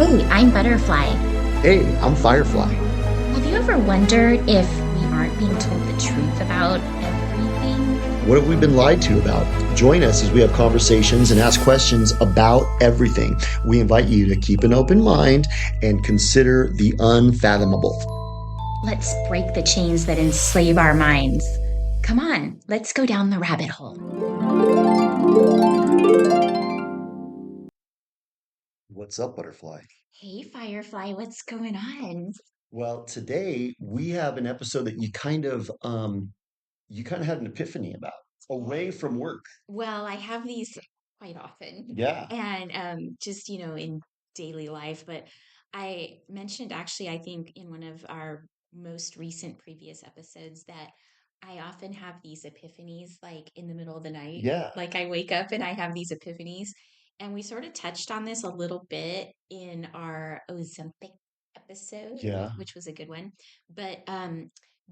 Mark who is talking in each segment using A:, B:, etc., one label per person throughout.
A: Hey, I'm Butterfly.
B: Hey, I'm Firefly.
A: Have you ever wondered if we aren't being told the truth about everything?
B: What have we been lied to about? Join us as we have conversations and ask questions about everything. We invite you to keep an open mind and consider the unfathomable.
A: Let's break the chains that enslave our minds. Come on, let's go down the rabbit hole.
B: What's up, Butterfly?
A: Hey, Firefly, what's going on?
B: Well, today we have an episode that you kind of had an epiphany about away from work.
A: Well, I have these quite often
B: Yeah.
A: and just, in daily life. But I mentioned actually, I think in one of our most recent previous episodes that I often have these epiphanies like in the middle of the night.
B: Yeah.
A: Like I wake up and I have these epiphanies. And we sort of touched on this a little bit in our Ozempic episode,
B: Yeah.
A: which was a good one. But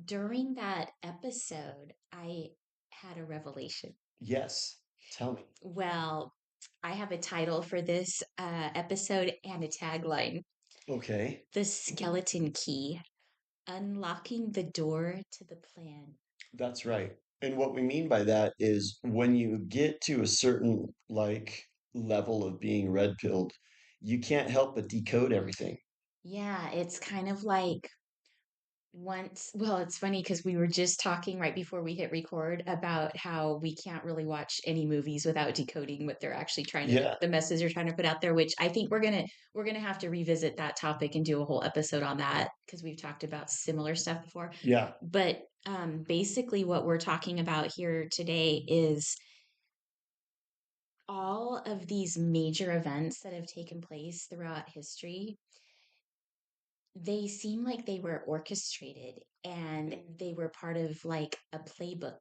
A: during that episode, I had a revelation.
B: Yes. Tell me.
A: Well, I have a title for this episode and a tagline.
B: Okay.
A: The Skeleton Key, Unlocking the Door to the Plan.
B: That's right. And what we mean by that is when you get to a certain level of being red pilled, you can't help but decode everything.
A: Yeah, it's kind of like well, it's funny because we were just talking right before we hit record about how we can't really watch any movies without decoding what they're actually
B: Yeah.
A: the message they're trying to put out there, which I think we're gonna have to revisit that topic and do a whole episode on that because we've talked about similar stuff before.
B: Yeah.
A: But basically, what we're talking about here today is all of these major events that have taken place throughout history. They seem like they were orchestrated and they were part of like a playbook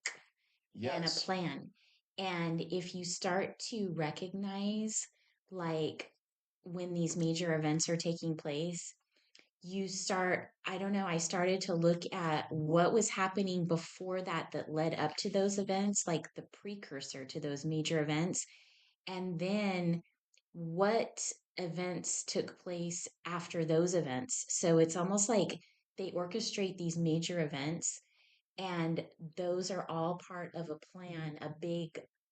A: and a
B: Yes.
A: plan. And if you start to recognize, like, when these major events are taking place, I don't know, I started to look at what was happening before that led up to those events, like the precursor to those major events. And then what events took place after those events. So it's almost like they orchestrate these major events, and those are all part of a plan, a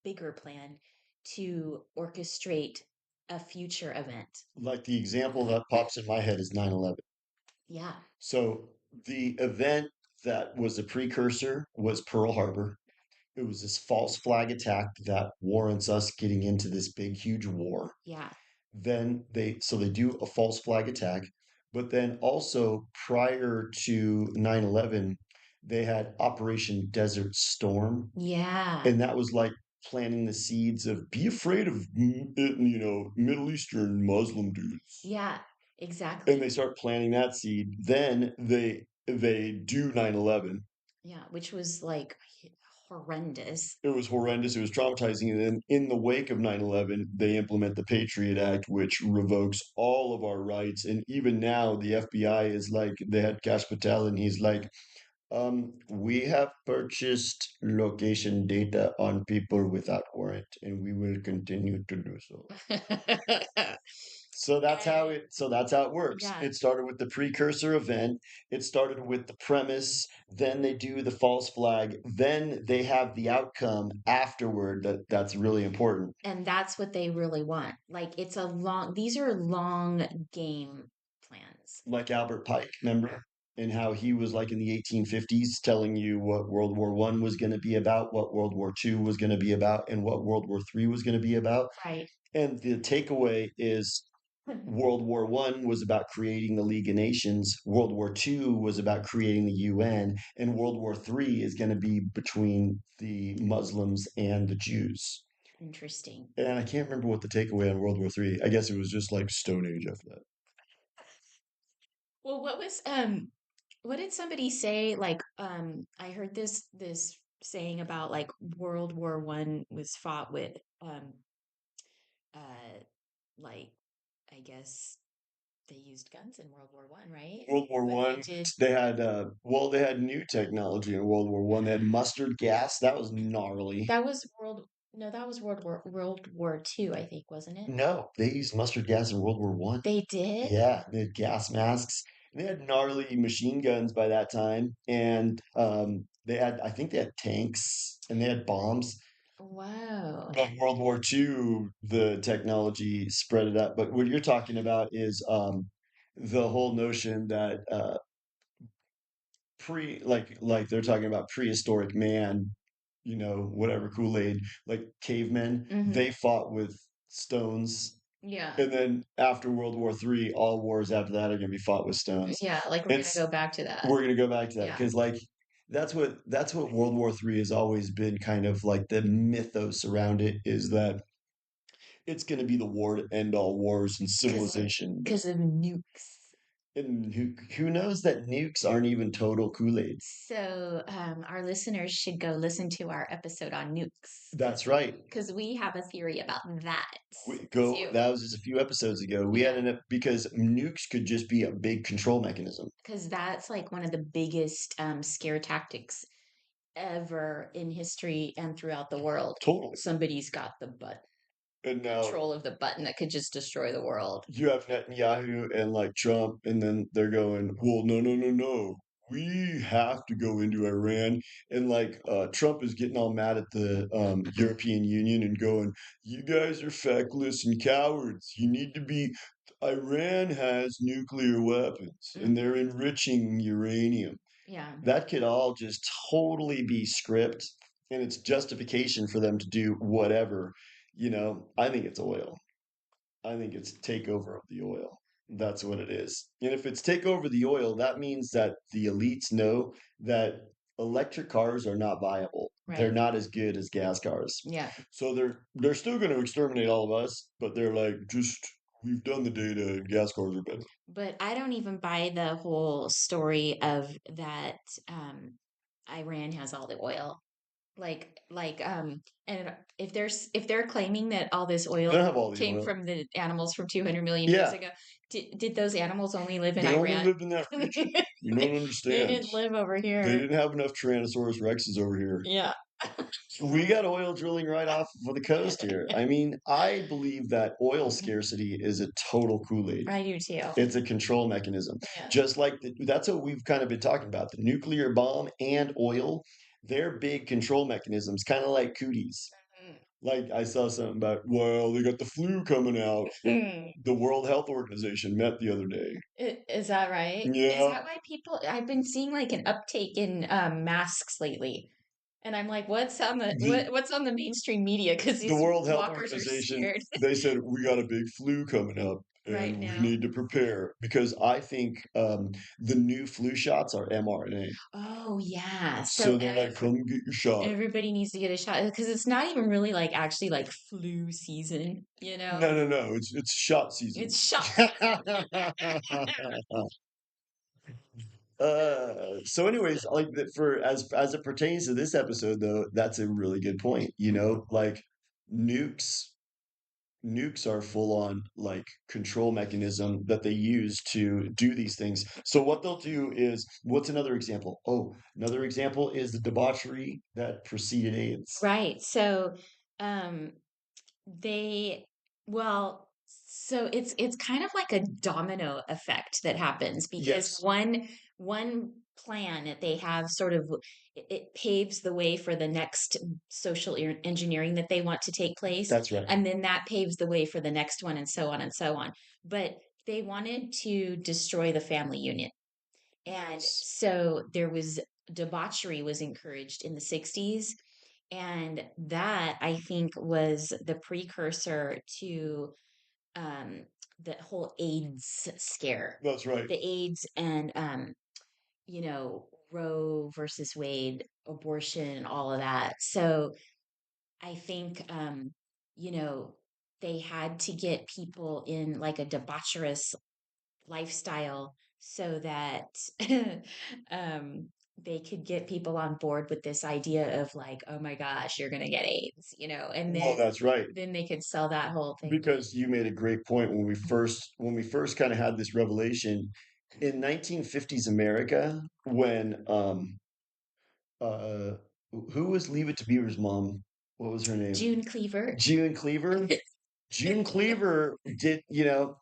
A: bigger plan to orchestrate a future event.
B: Like the example that pops in my head is 9/11.
A: Yeah.
B: So the event that was a precursor was Pearl Harbor. It was this false flag attack that warrants us getting into this big, huge war.
A: Yeah.
B: Then they do a false flag attack, but then also prior to 9/11, they had Operation Desert Storm,
A: Yeah.
B: and that was like planting the seeds of be afraid of Middle Eastern Muslim dudes.
A: Yeah.
B: And they
A: Exactly.
B: start planting that seed. Then they do 9/11.
A: Yeah, which was like horrendous.
B: It was horrendous. It was traumatizing. And then in the wake of 9/11, they implement the Patriot Act, which revokes all of our rights. And even now, the FBI is like, they had Cash Patel, and he's like, we have purchased location data on people without warrant, and we will continue to do so.
A: And
B: So that's how it works.
A: yeah.
B: It started with the precursor event. It started with the premise. Then they do the false flag. Then they have the outcome afterward that's really important.
A: And that's what they really want. Like these are long game plans.
B: Like Albert Pike, remember? And how he was like in the 1850s telling you what World War One was going to be about, what World War Two was going to be about, and what World War Three was going to be about.
A: Right.
B: And the takeaway is World War One was about creating the League of Nations. World War Two was about creating the UN, and World War Three is going to be between the Muslims and the Jews.
A: Interesting.
B: And I can't remember what the takeaway on World War Three. I guess it was just like Stone Age after that.
A: Well, what did somebody say? Like, I heard this saying about like World War I was fought with uh like I guess they used guns in World War I, right?
B: World War
A: When they
B: One,
A: did
B: they had new technology in World War One. They had mustard gas. That was gnarly.
A: that was World. No, that was World War II, I think, wasn't it?
B: No, they used mustard gas in World War One.
A: They did?
B: Yeah, they had gas masks. And they had gnarly machine guns by that time, and they had, I think, they had tanks and they had bombs.
A: Whoa.
B: But World War II, the technology spread it up. But what you're talking about is the whole notion that like they're talking about prehistoric man, whatever Kool-Aid, like cavemen,
A: Hmm.
B: they fought with stones.
A: Yeah.
B: And then after World War III, all wars after that are going to be fought with stones.
A: Yeah, like we're gonna
B: It's
A: go back to that.
B: We're going to go back to that
A: Yeah.
B: because like that's what World War III has always been kind of like the mythos around it is that it's going to be the war to end all wars and
A: Because
B: civilization.
A: because of nukes.
B: And who knows that nukes aren't even total Kool-Aid?
A: So, our listeners should go listen to our episode on nukes
B: That's right.
A: because we have a theory about that too.
B: That was just a few episodes ago. We had
A: Yeah,
B: an because nukes could just be a big control mechanism.
A: because that's like one of the biggest scare tactics ever in history and throughout the world.
B: Totally.
A: Somebody's got the button,
B: And now
A: control of the button that could just destroy the world.
B: you have Netanyahu and like Trump, and then they're going, well, no, no, no, no. We have to go into Iran. And like Trump is getting all mad at the European Union and going, you guys are feckless and cowards. You need to be. Iran has nuclear weapons and they're
A: Hmm.
B: enriching uranium.
A: Yeah,
B: That could all just totally be script and it's justification for them to do whatever. I think it's oil. I think it's takeover of the oil. That's what it is. And if it's take over the oil, that means that the elites know that electric cars are not viable. They're
A: right.
B: not as good as gas cars.
A: Yeah.
B: So they're still going to exterminate all of us, but they're like, just we've done the data and gas cars are better.
A: But I don't even buy the whole story of that um, Iran has all the oil. And if they're claiming that all this
B: They
A: oil
B: don't have all the
A: came
B: oil.
A: from the animals from 200 million years
B: Yeah,
A: ago, did those animals only live in
B: they only
A: Iran?
B: lived in that region. You don't
A: They
B: understand.
A: didn't live over
B: They
A: here.
B: didn't have enough Tyrannosaurus Rexes over here.
A: Yeah.
B: We got oil drilling right off of the coast here. I mean, I believe that oil scarcity is a total Kool-Aid.
A: I do too.
B: It's a control mechanism.
A: Yeah.
B: Just like that's what we've kind of been talking about. The nuclear bomb and oil, they're big control mechanisms, kind of like cooties. Like I saw something about, well, they got the flu coming out.
A: Mhm.
B: The World Health Organization met the other day.
A: Is that right? Is
B: Yeah,
A: that why I've been seeing like an uptake in masks lately? And I'm like,
B: the
A: what's on the mainstream media? Because
B: the
A: these
B: World Health
A: walkers are
B: Organization,
A: scared
B: they said we got a big flu coming up
A: right
B: and we
A: now.
B: need to prepare because I think the new flu shots are mRNA.
A: Oh yeah. So
B: So they're like, come get your shot.
A: everybody needs to get a shot because it's not even really like actually like flu season, you know?
B: No, no, no. It's shot season.
A: It's shot
B: So anyways, like for as it pertains to this episode though, that's a really good point. Like nukes nukes are full on like control mechanism that they use to do these things. So what they'll do is what's another example? Oh, another example is the debauchery that preceded AIDS.
A: right. So um they well so it's kind of like a domino effect that happens because
B: Yes,
A: one plan that they have sort of it paves the way for the next social engineering that they want to take place,
B: that's right.
A: and then that paves the way for the next one, and so on and so on. But they wanted to destroy the family unit, and
B: Yes.
A: so there was debauchery was encouraged in the 60s, and that I think was the precursor to um, the whole AIDS scare,
B: That's right.
A: the AIDS and Roe versus Wade, abortion, all of that. So I think you know they had to get people in like a debaucherous lifestyle so that um, they could get people on board with this idea of like, oh my gosh, you're gonna get AIDS, and
B: Well,
A: then
B: that's right.
A: they could sell that whole thing.
B: Because you made a great point when we first kind of had this revelation in 1950s America when uh who was Leave It to Beaver's mom? what was her name?
A: June Cleaver.
B: June Cleaver. June Cleaver did,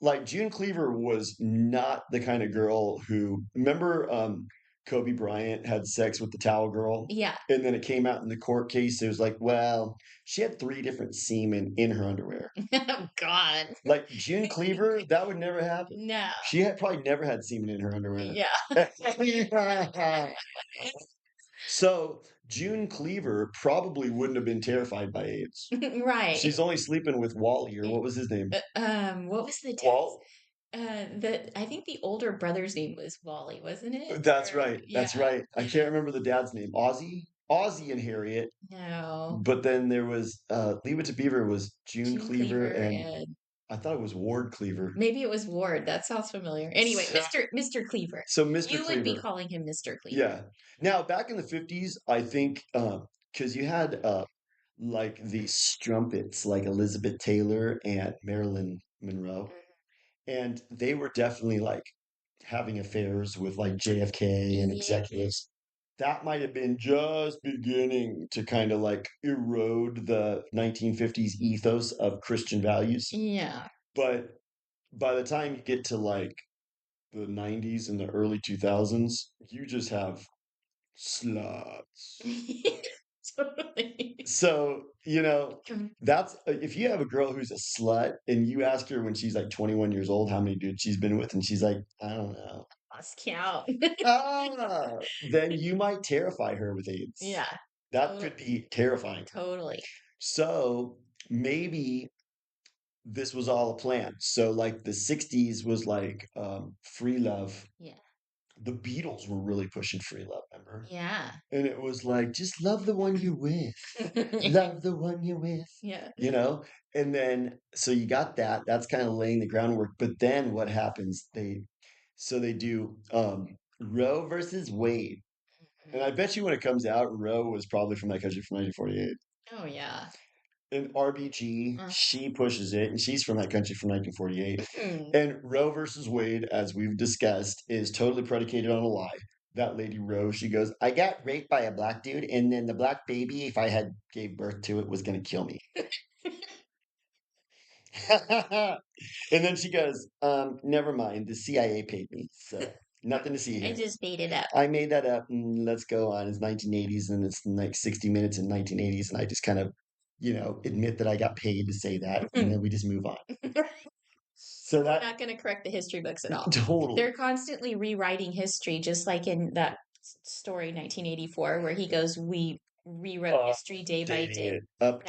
B: like June Cleaver was not the kind of girl who, remember, Kobe Bryant had sex with the towel girl,
A: Yeah.
B: and then it came out in the court case. It was like, well, she had three different semen in her underwear.
A: Oh God.
B: Like June Cleaver, that would never happen.
A: No.
B: She had probably never had semen in her underwear.
A: Yeah.
B: So June Cleaver probably wouldn't have been terrified by AIDS.
A: Right.
B: She's only sleeping with Wally, or what was his name?
A: What was the dad's?
B: Walt.
A: I think the older brother's name was Wally, wasn't it?
B: That's
A: Or
B: right.
A: yeah,
B: That's right. I
A: yeah.
B: can't remember the dad's name. Ozzy? Ozzy and Harriet.
A: No.
B: But then there was Leave It to Beaver was June
A: June
B: Cleaver,
A: Cleaver
B: and
A: and
B: I thought it was Ward Cleaver.
A: maybe it was Ward. That sounds familiar. Anyway,
B: So,
A: Mr. Cleaver.
B: so Mr.
A: You would be
B: Cleaver.
A: calling him Mr. Cleaver.
B: Yeah. Now back in the 50s, I think because you had like these strumpets like Elizabeth Taylor and Marilyn Monroe, and they were definitely like having affairs with like JFK and
A: Yeah.
B: executives. That might have been just beginning to kind of like erode the 1950s ethos of Christian values.
A: Yeah.
B: But by the time you get to like the 90s and the early 2000s, you just have sluts.
A: Totally.
B: So, that's if you have a girl who's a slut and you ask her when she's like 21 years old how many dudes she's been with, and she's like, I don't know.
A: Lost count.
B: Then you might terrify her with AIDS.
A: Yeah.
B: That could be terrifying.
A: Totally.
B: So maybe this was all a plan. So like the 60s was like free love.
A: Yeah.
B: The Beatles were really pushing free love, remember?
A: Yeah.
B: And it was like, just love the one you're with. Love the one you're with.
A: Yeah.
B: You know? And then so you got that. That's kind of laying the groundwork. But then what happens? They do Roe versus Wade. And I bet you when it comes out, Roe was probably from that country from 1948.
A: Oh yeah.
B: And RBG,
A: Uh,
B: she pushes it, and she's from that country from 1948.
A: hmm.
B: And Roe versus Wade, as we've discussed, is totally predicated on a lie. That lady Roe, she goes, I got raped by a black dude, and then the black baby, if I had gave birth to it, was gonna kill me. And then she goes, never mind, the CIA paid me, so nothing to see
A: I
B: here.
A: just made it up.
B: I made that up, and let's go on. It's 1980s, and it's like 60 Minutes in 1980s, and I just kind of, admit that I got paid to say that, and then we just move on. So
A: We're
B: that
A: not going to correct the history books at all.
B: totally,
A: They're constantly rewriting history, just like in that story 1984, where he goes, "We rewrote history day by
B: dating
A: day,
B: it up.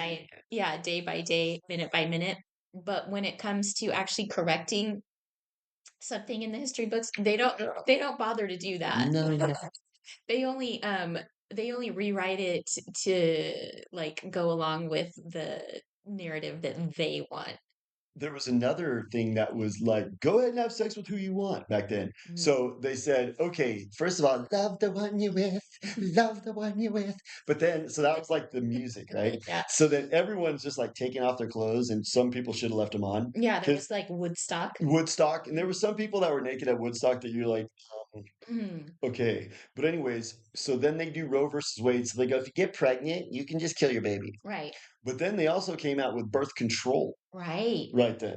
A: yeah, day by day, minute by minute." But when it comes to actually correcting something in the history books, they don't bother to do that.
B: No, no.
A: They only they only rewrite it to like go along with the narrative that they want.
B: There was another thing that was like, go ahead and have sex with who you want back then.
A: Mm.
B: So they said, okay, first of all, love the one you're with, love the one you're with. But then, so that was like the music, right?
A: Yeah.
B: So then everyone's just like taking off their clothes, and some people should have left them on.
A: Yeah, there
B: Because
A: was like Woodstock.
B: Woodstock, and there were some people that were naked at Woodstock that you're like,
A: Mm,
B: okay. But anyways, so then they do Roe versus Wade. So they go, if you get pregnant, you can just kill your baby.
A: right.
B: But then they also came out with birth control
A: Right.
B: right then.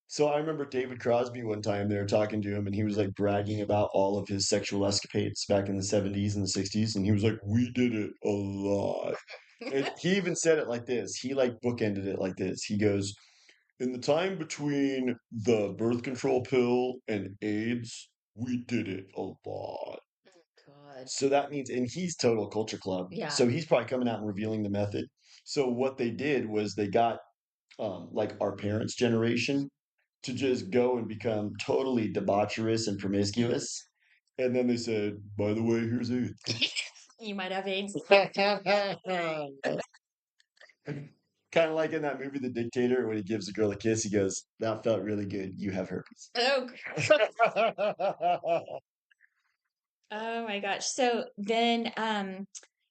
B: So I remember David Crosby one time they were talking to him, and he was like bragging about all of his sexual escapades back in the 70s and the 60s, and he was like, we did it a lot. And he even said it like this. He like bookended it like this. He goes, in the time between the birth control pill and AIDS, we did it a lot.
A: God.
B: So that means, and he's total culture club.
A: Yeah.
B: So he's probably coming out and revealing the method. So what they did was they got like our parents' generation to just go and become totally debaucherous and promiscuous. And then they said, by the way, here's AIDS.
A: You might have AIDS.
B: Kind of like in that movie, The Dictator, when he gives a girl a kiss, he goes, that felt really good. You have herpes.
A: Oh, oh my gosh. So then,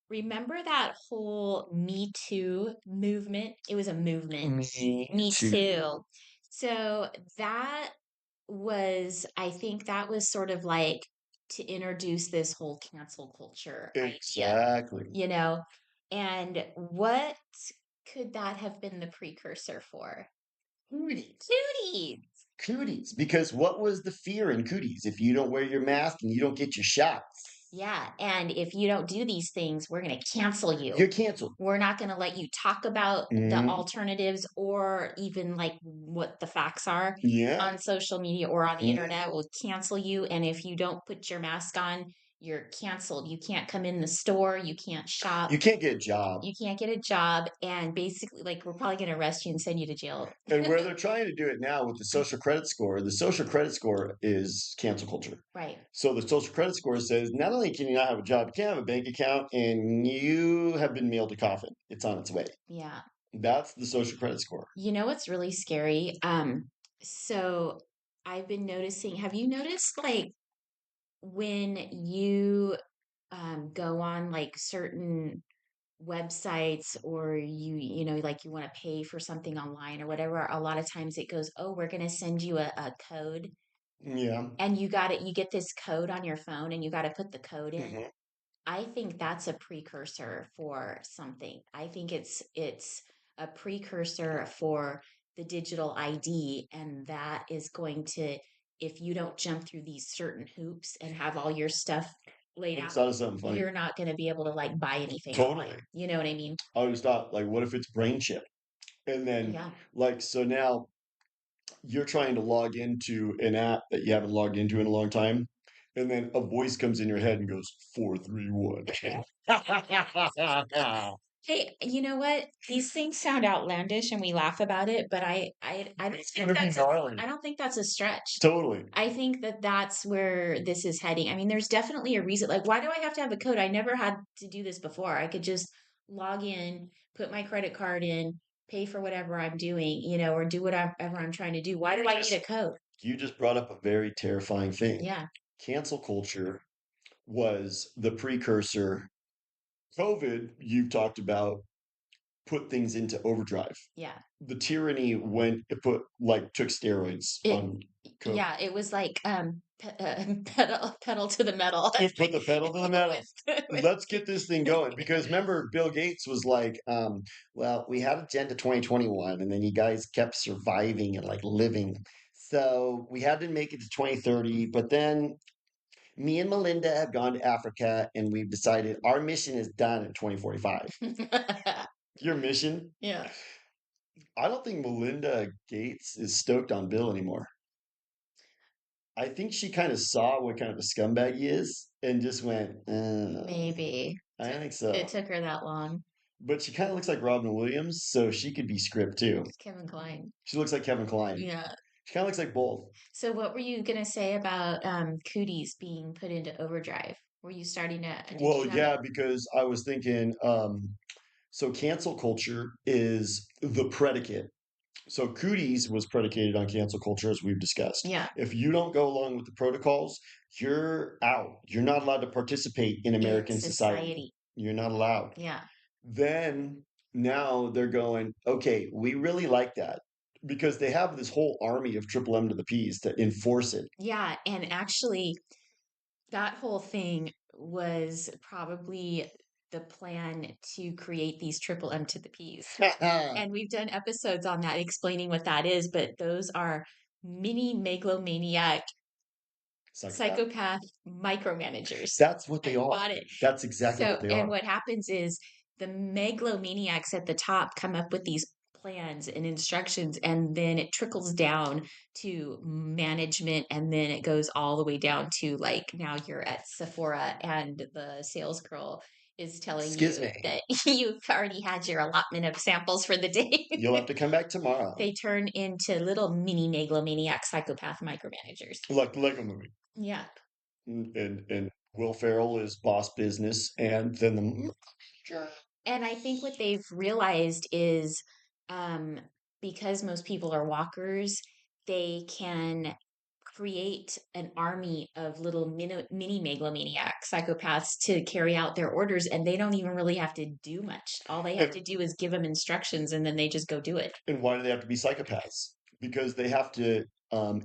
A: remember that whole Me Too movement? It was a movement. Me too. So that was, I think that was sort of like to introduce this whole cancel culture idea,
B: Exactly.
A: you know? And what could that have been the precursor for?
B: Cooties.
A: Cooties.
B: Cooties. Because what was the fear in cooties? If you don't wear your mask and you don't get your shots,
A: Yeah, and if you don't do these things, we're going to cancel you.
B: you're canceled.
A: We're not going to let you talk about the
B: Mhm.
A: alternatives or even like what the facts are
B: Yeah.
A: on social media or on the
B: Mhm.
A: internet. We'll cancel you. And if you don't put your mask on, you're canceled. You can't come in the store. You can't shop.
B: You can't get a job.
A: You can't get a job. And basically, like, we're probably going to arrest you and send you to jail.
B: And where they're trying to do it now with the social credit score is cancel culture.
A: Right.
B: So the social credit score says not only can you not have a job, you can't have a bank account, and you have been mailed a coffin. It's on its way.
A: Yeah.
B: That's the social credit score.
A: You know what's really scary? So I've been noticing, have you noticed like when you go on like certain websites or like you want to pay for something online or whatever, a lot of times it goes, oh, we're going to send you a code,
B: Yeah.
A: and you get this code on your phone and you got to put the code in.
B: Mhm.
A: I think that's a precursor for something. I think it's a precursor for the digital ID, and that is going to, if you don't jump through these certain hoops and have all your stuff laid
B: It's
A: out,
B: out of something funny.
A: you're not going to be able to like buy anything
B: Totally.
A: online. You know what I mean?
B: I always thought, like, what if it's brain chip? And then,
A: Yeah.
B: like, so now you're trying to log into an app that you haven't logged into in a long time, and then a voice comes in your head and goes 431.
A: Hey, you know what? These things sound outlandish and we laugh about it, but I don't
B: It's
A: think
B: gonna be gnarly.
A: I don't think that's a stretch.
B: Totally.
A: I think that that's where this is heading. I mean, there's definitely a reason. Like, why do I have to have a code? I never had to do this before. I could just log in, put my credit card in, pay for whatever I'm doing, or do whatever I'm trying to do. Why do I need a code?
B: You just brought up a very terrifying thing.
A: Yeah,
B: Cancel culture was the precursor. COVID, you've talked about, put things into overdrive.
A: yeah.
B: The tyranny went, it put, like, took steroids
A: It,
B: on COVID.
A: yeah, it was like pedal to the metal.
B: Just put the pedal to the metal.
A: With
B: Let's get this thing going. Because remember, Bill Gates was like, well, we had Agenda 2021, and then you guys kept surviving and like living. So we had to make it to 2030, but then me and Melinda have gone to Africa and we've decided our mission is done in 2045. Your mission?
A: Yeah.
B: I don't think Melinda Gates is stoked on Bill anymore. I think she kind of saw what kind of a scumbag he is and just went,
A: Maybe.
B: I think so.
A: It took her that long.
B: But she kind of looks like Robin Williams, so she could be script too.
A: Kevin Klein.
B: She looks like Kevin Kline.
A: Yeah.
B: She kind of looks like both.
A: So what were you gonna say about cooties being put into overdrive? Were you starting to did
B: Well,
A: you have
B: yeah,
A: it?
B: because I was thinking, so cancel culture is the predicate. So cooties was predicated on cancel culture, as we've discussed.
A: Yeah.
B: If you don't go along with the protocols, you're out. You're not allowed to participate in American
A: In
B: society. You're not allowed.
A: Yeah.
B: Then now they're going, okay, we really like that because they have this whole army of triple M to the P's to enforce it.
A: Yeah, and actually that whole thing was probably the plan to create these triple M to the P's. And we've done episodes on that explaining what that is, but those are mini megalomaniac psychopath micromanagers.
B: That's what they
A: I
B: are.
A: got it.
B: That's exactly
A: So,
B: what they
A: and
B: are.
A: what happens is the megalomaniacs at the top come up with these plans and instructions, and then it trickles down to management, and then it goes all the way down to like now you're at Sephora, and the sales girl is telling
B: Excuse
A: you
B: me.
A: that you've already had your allotment of samples for the day.
B: You'll have to come back tomorrow.
A: They turn into little mini megalomaniac psychopath micromanagers.
B: Like the Lego movie.
A: Yeah.
B: And Will Ferrell is boss business, and then the
A: And I think what they've realized is um, because most people are walkers, they can create an army of little mini megalomaniac psychopaths to carry out their orders, and they don't even really have to do much. All they have to do is give them instructions, and then they just go do it.
B: And why do they have to be psychopaths? Because they have to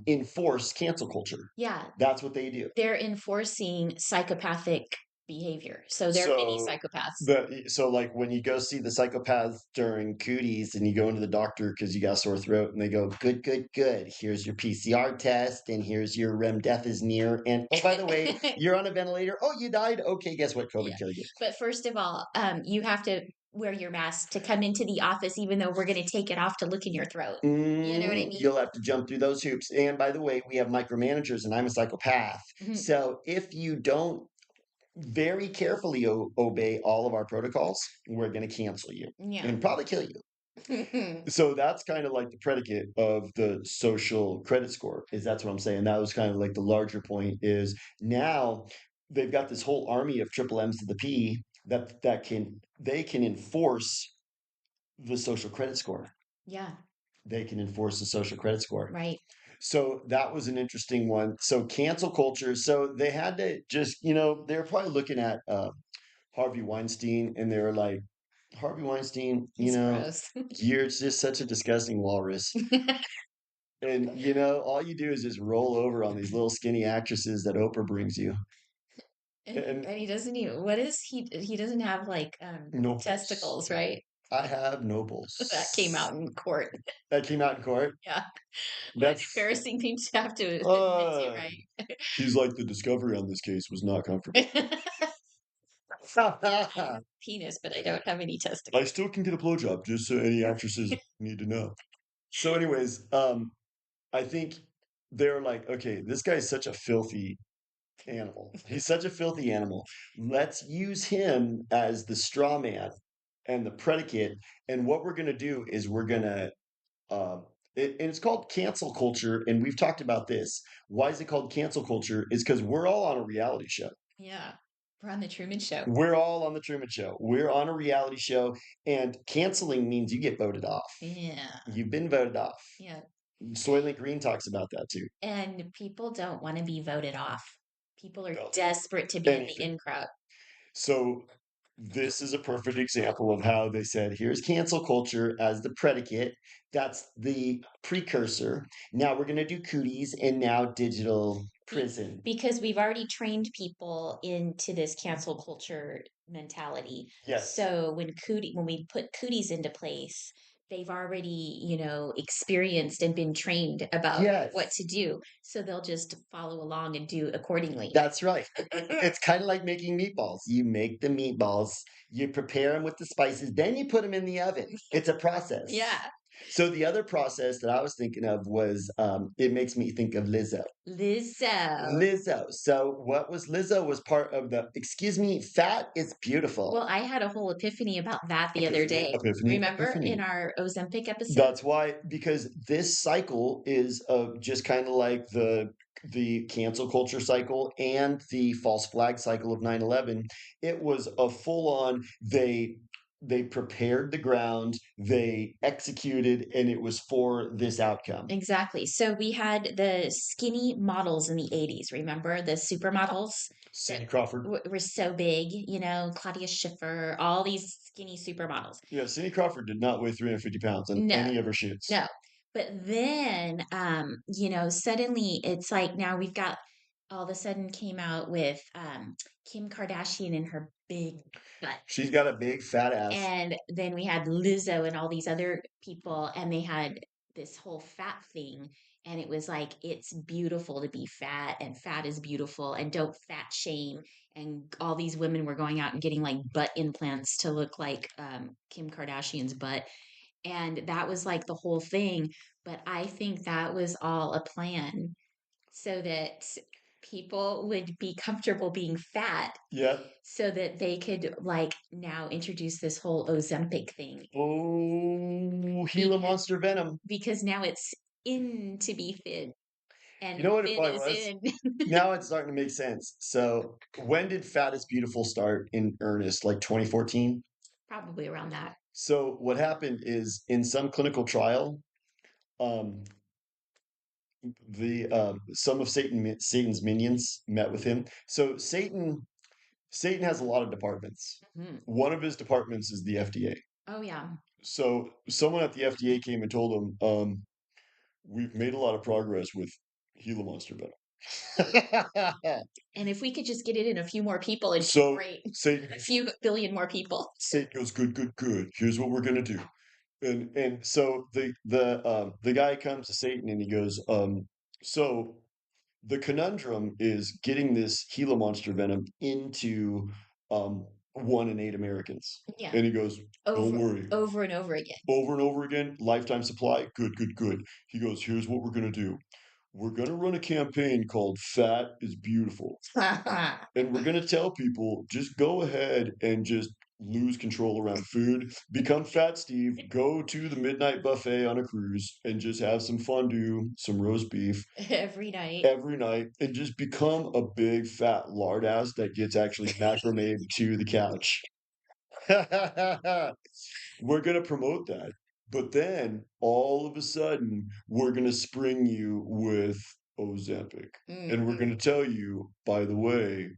B: enforce cancel culture.
A: Yeah,
B: That's what they do.
A: they're enforcing psychopathic behavior. So they're mini
B: So
A: psychopaths.
B: so like when you go see the psychopaths during cooties and you go into the doctor because you got a sore throat and they go, good, good, good. Here's your PCR test and here's your REM death is near. And oh, by the way, you're on a ventilator. Oh, you died. Okay, guess what? COVID
A: Yeah.
B: killed you.
A: But first of all, you have to wear your mask to come into the office, even though we're going to take it off to look in your throat. You know what I mean?
B: You'll have to jump through those hoops. And by the way, we have micromanagers and I'm a psychopath.
A: Mhm.
B: So if you don't very carefully obey all of our protocols, we're going to cancel you
A: Yeah.
B: and probably kill you. So that's kind of like the predicate of the social credit score, is that's what I'm saying. That was kind of like the larger point is now they've got this whole army of triple M's to the P that can enforce the social credit score.
A: Yeah.
B: They can enforce the social credit score.
A: Right.
B: So that was an interesting one. So cancel culture. So they had to just, they were probably looking at Harvey Weinstein and they were like, Harvey Weinstein,
A: He's gross.
B: you're just such a disgusting walrus. And all you do is just roll over on these little skinny actresses that Oprah brings you. And
A: And he doesn't even, what is he doesn't have like
B: nobles.
A: testicles, right?
B: I have
A: That came
B: nobles.
A: out in court.
B: That came out in court.
A: Yeah. What an
B: That's
A: embarrassing thing to have to admit to,
B: uh
A: right?
B: he's like the discovery on this case was not comfortable.
A: Penis, but I don't have any
B: I
A: testicles.
B: still can get a blowjob, just so any actresses need to know. So, anyways, I think they're like, okay, this guy's such a filthy animal. He's such a filthy animal. Let's use him as the straw man and the predicate. And what we're gonna do is we're gonna and it's called cancel culture, and we've talked about this. Why is it called cancel culture? Is because we're all on a reality show.
A: Yeah. We're on the Truman Show.
B: We're all on the Truman Show. We're on a reality show, and canceling means you get voted off.
A: Yeah.
B: You've been voted off.
A: Yeah.
B: Soylent Green talks about that too.
A: And people don't want to be voted off. People are
B: No,
A: desperate to be in the
B: anything.
A: in crowd.
B: So this is a perfect example of how they said, here's cancel culture as the predicate. That's the precursor. Now we're going to do cooties and now digital prison.
A: Because we've already trained people into this cancel culture mentality.
B: Yes.
A: So when we put cooties into place, they've already, experienced and been trained about
B: Yes.
A: what to do. So they'll just follow along and do accordingly.
B: That's right. It's kind of like making meatballs. You make the meatballs, you prepare them with the spices, then you put them in the oven. It's a process.
A: Yeah.
B: So the other process that I was thinking of was it makes me think of Lizzo.
A: Lizzo.
B: Lizzo. So what was Lizzo was part of the, excuse me, fat is beautiful.
A: Well, I had a whole epiphany about that the other day. Remember in our Ozempic episode?
B: That's why, because this cycle is just kind of like the cancel culture cycle and the false flag cycle of 9/11. It was a full on they prepared the ground, they executed, and it was for this outcome.
A: Exactly. So we had the skinny models in the 80s, remember? The supermodels
B: Cindy
A: that
B: Crawford.
A: were so big, Claudia Schiffer, all these skinny supermodels.
B: Yeah, Cindy Crawford did not weigh 350 pounds on
A: No,
B: any of her shoots.
A: no. But then, suddenly it's like now we've got all of a sudden came out with Kim Kardashian and her big butt.
B: She's got a big fat ass.
A: And then we had Lizzo and all these other people, and they had this whole fat thing. And it was like, it's beautiful to be fat, and fat is beautiful, and don't fat shame. And all these women were going out and getting like butt implants to look like Kim Kardashian's butt. And that was like the whole thing. But I think that was all a plan so that people would be comfortable being fat.
B: Yeah.
A: So that they could like now introduce this whole Ozempic thing.
B: Oh, Gila Monster Venom.
A: Because now it's in to be thin. And
B: you know what it
A: thin
B: probably
A: is
B: was?
A: in.
B: Now it's starting to make sense. So when did Fat is Beautiful start in earnest? Like 2014?
A: Probably around that.
B: So what happened is in some clinical trial, um, the some of Satan's minions met with him. So Satan has a lot of departments.
A: Hmm.
B: One of his departments is the FDA.
A: Oh yeah.
B: So someone at the FDA came and told him, we've made a lot of progress with Gila Monster Venom.
A: And if we could just get it in a few more people, it'd be
B: So
A: great.
B: Satan,
A: A few billion more people.
B: Satan goes, good, good, good. Here's what we're gonna do. And so the guy comes to Satan and he goes, so the conundrum is getting this Gila monster venom into 1 in 8 Americans.
A: Yeah.
B: And he goes, don't
A: Over
B: worry.
A: over and over again.
B: Over and over again, lifetime supply. Good, good, good. He goes, here's what we're gonna do. We're gonna run a campaign called Fat is Beautiful. And we're going to tell people just go ahead and just lose control around food, become Fat Steve, go to the midnight buffet on a cruise and just have some fondue, some roast beef
A: Every
B: every night, and just become a big fat lard ass that gets actually macrame to the couch. We're going to promote that. But then all of a sudden, we're going to spring you with Ozempic. And we're going to tell you, by the way,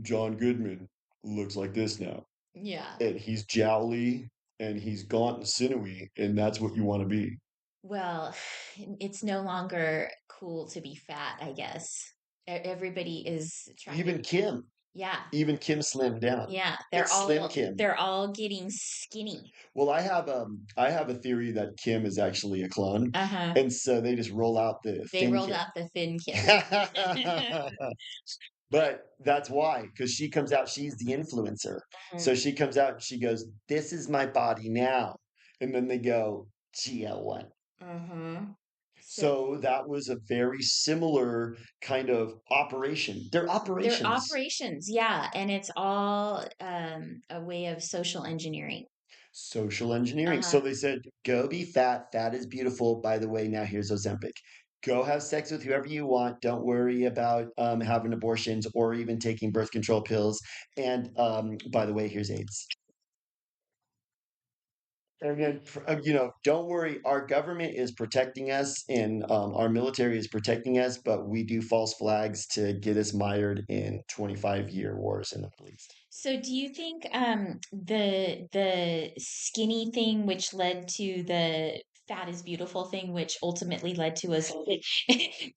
B: John Goodman looks like this now.
A: Yeah.
B: And he's jowly and he's gaunt and sinewy, and that's what you want to be.
A: Well, it's no longer cool to be fat, I guess. Everybody is trying to,
B: Even Kim,
A: yeah,
B: even Kim slimmed down.
A: yeah.
B: It's Slim Kim.
A: They're all getting skinny.
B: Well, I have a theory that Kim is actually a clone,
A: Uh-huh.
B: and so they just roll out the
A: They
B: thin
A: rolled
B: Kim.
A: out the thin Kim.
B: But that's why, because she comes out, she's the influencer. So she comes out and she goes, this is my body now. And then they go, GL1.
A: Uh-huh.
B: So that was a very similar kind of operation. They're
A: They're
B: operations.
A: operations, yeah, and it's all a way of social engineering.
B: Social engineering. So
A: Uh-huh.
B: they said, go be fat. Fat is beautiful. By the way, now here's Ozempic. Go have sex with whoever you want. Don't worry about having abortions or even taking birth control pills. And by the way, here's AIDS. And then, don't worry. Our government is protecting us, and our military is protecting us. But we do false flags to get us mired in 25-year wars in the Middle East.
A: So do you think the skinny thing which led to the fat is beautiful thing which ultimately led to Ozempic,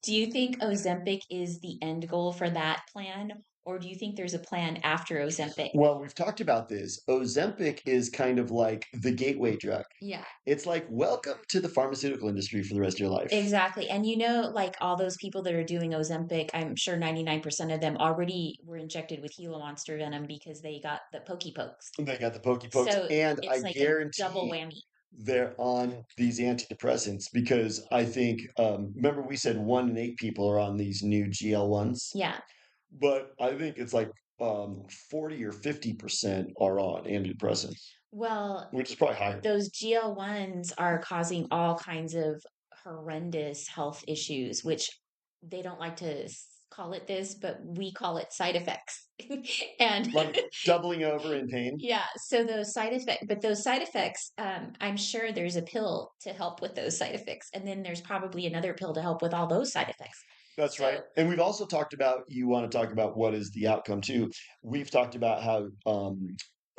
A: do you think Ozempic is the end goal for that plan, or do you think there's a plan after Ozempic?
B: Well, we've talked about this. Ozempic is kind of like the gateway drug.
A: Yeah.
B: It's like, welcome to the pharmaceutical industry for the rest of your life.
A: Exactly. And you know, like all those people that are doing Ozempic, I'm sure 99% of them already were injected with Gila monster venom because they got the pokey pokes.
B: They got the pokey pokes,
A: So
B: and I
A: it's like a double
B: guarantee
A: whammy.
B: they're on these antidepressants because I think, remember we said 1 in 8 people are on these new GL1s,
A: Yeah.
B: but I think it's like 40 or 50% are on antidepressants,
A: Well,
B: which is probably higher.
A: those GL1s are causing all kinds of horrendous health issues, which they don't like to call it this, but we call it side effects. And
B: Like doubling over in pain.
A: yeah, so those side effects, but those side effects, I'm sure there's a pill to help with those side effects, and then there's probably another pill to help with all those side effects.
B: That's
A: So,
B: right. And we've also talked about, you want to talk about what is the outcome too. We've talked about how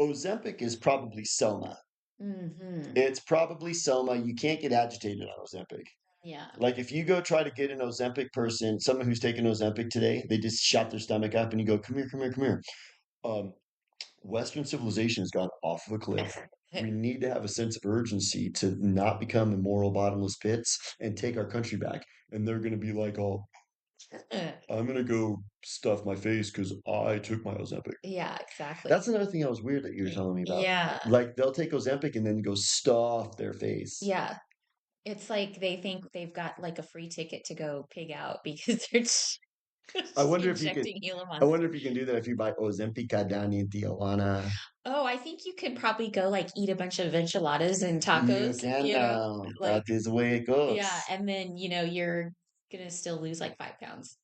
B: Ozempic is probably soma.
A: hmm
B: It's probably soma. You can't get agitated on Ozempic.
A: yeah.
B: Like if you go try to get an Ozempic person, someone who's taken Ozempic today, they just shot their stomach up and you go, come here, come here, come here. Um, Western civilization has gone off of a cliff. We need to have a sense of urgency to not become immoral bottomless pits and take our country back. And they're going to be like, oh, I'm going to go stuff my face because I took my Ozempic.
A: Yeah, exactly.
B: That's another thing that was weird that you were telling me about.
A: Yeah.
B: Like they'll take Ozempic and then go stuff their face.
A: Yeah. It's like they think they've got like a free ticket to go pig out because they're just
B: I wonder if you could.
A: injecting Gila
B: I
A: monster.
B: wonder if you can do that if you buy Ozempic Cadani in Tijuana.
A: Oh, I think you could probably go like eat a bunch of enchiladas and
B: You
A: tacos,
B: can
A: you know,
B: now.
A: like
B: That is the way it
A: yeah,
B: goes.
A: and then you're gonna still lose like 5 pounds.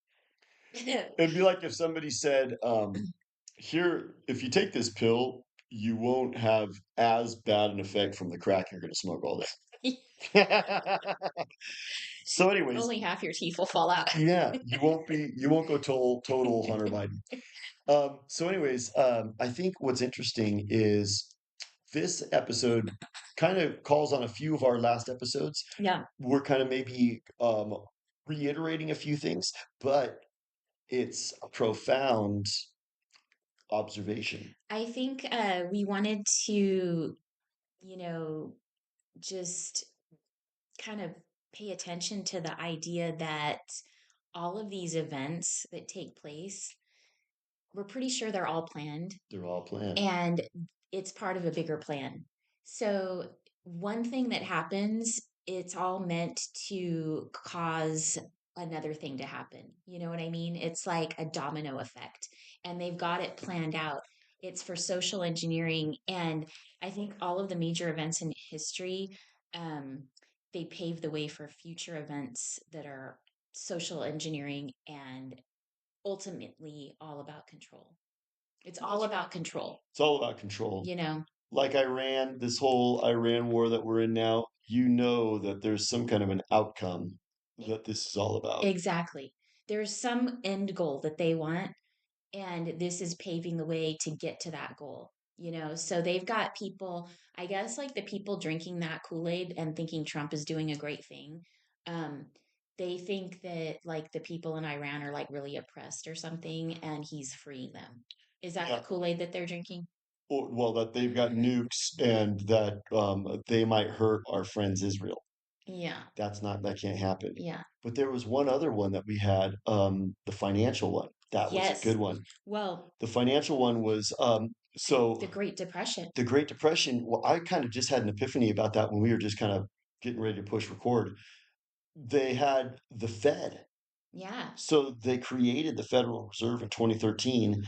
B: It'd be like if somebody said, "Here, if you take this pill, you won't have as bad an effect from the crack you're going to smoke all day." So, anyways,
A: Only half your teeth will fall out.
B: yeah, you won't go total Hunter Biden. So anyways, I think what's interesting is this episode kind of calls on a few of our last episodes.
A: Yeah.
B: We're kind of maybe reiterating a few things, but it's a profound observation.
A: I think we wanted to, you know, just kind of pay attention to the idea that all of these events that take place, we're pretty sure they're all planned
B: They're all planned.
A: and it's part of a bigger plan. So, one thing that happens, it's all meant to cause another thing to happen. You know what I mean? It's like a domino effect, and they've got it planned out. It's for social engineering. And I think all of the major events in history, um, they pave the way for future events that are social engineering and ultimately all about control. It's all about control,
B: It's all about control.
A: you know?
B: Like Iran, this whole Iran war that we're in now, you know that there's some kind of an outcome
A: E-
B: that this is all about.
A: Exactly. There's some end goal that they want, and this is paving the way to get to that goal, you know? So they've got people, I guess, like the people drinking that Kool-Aid and thinking Trump is doing a great thing. Um, they think that like the people in Iran are like really oppressed or something, and he's freeing them. Is that the
B: Yeah.
A: Kool-Aid that they're drinking?
B: Well, that they've got nukes and that they might hurt our friends Israel.
A: Yeah.
B: That can't happen.
A: Yeah.
B: But there was one other one that we had, the financial one. That was a
A: Yes.
B: good one.
A: Well,
B: The financial one was so
A: the Great Depression.
B: the Great Depression. Well, I kind of just had an epiphany about that when we were just kind of getting ready to push record. They had the Fed.
A: Yeah.
B: So they created the Federal Reserve in 2013.